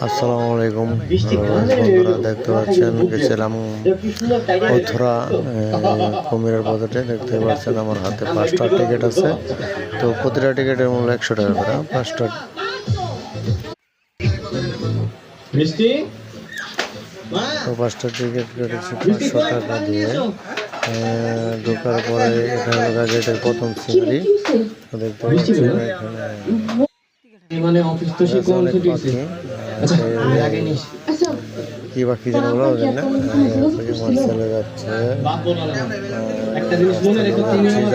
আসসালামু আলাইকুম বন্ধুরা, দেখতে পাচ্ছেন গেছিলাম অথরা কুমিরের বাজারে। দেখতে পাচ্ছেন আমার হাতে 5টা টিকিট আছে। তো প্রতিটা টিকিটের মূল্য 100 টাকা করে। 5টা তো 5টা টিকিট কেটেছি 500 টাকা দিয়ে। ঢোকার পরে এটা হলো গেটের প্রথম সিনারি। দেখতে পাচ্ছেন এখানে অনেক পাখি। কি পাখি যেন বলা ওদের না, চলে যাচ্ছে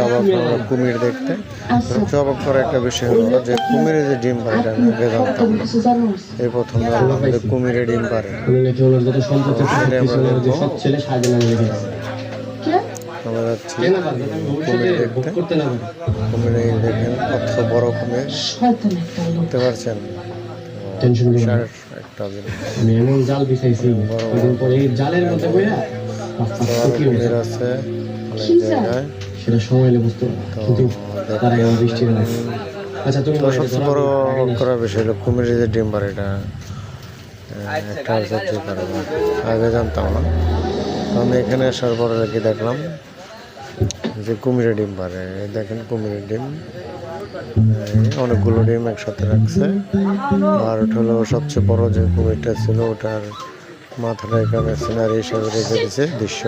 আমরা কুমির দেখতে। সবচেয়ে অবাক করা একটা বিষয় হলো যে কুমিরের যে ডিম পারে, এটা আমি আগে জানতাম না। এই প্রথম জানলাম যে কুমিরে ডিম পারে। আমরা যাচ্ছি কুমির দেখতে। কুমির দেখেন কত বড় কুমির, দেখতে পারছেন। জাল বিছাইছি জালের মধ্যে কুমির আছে অনেক জায়গায়। সেটা সময় বুঝতে তার আগে বৃষ্টি হয়। আচ্ছা, তুমি সবচেয়ে বড় করার বিষয় হলো কুমিরের যে ডিম পারে, এটা একটা সবচেয়ে খারাপ। আগে জানতাম না। আমি এখানে আসার পরে কি দেখলাম যে কুমিরের ডিম পারে। দেখেন কুমিরের ডিম, অনেকগুলো ডিম একসাথে রাখছে। আর ওটা হলো সবচেয়ে বড় যে কুমিরটা ছিল, ওটার মাথাটা এখানে সিনারি হিসাবে রেখে দিয়েছে দৃশ্য।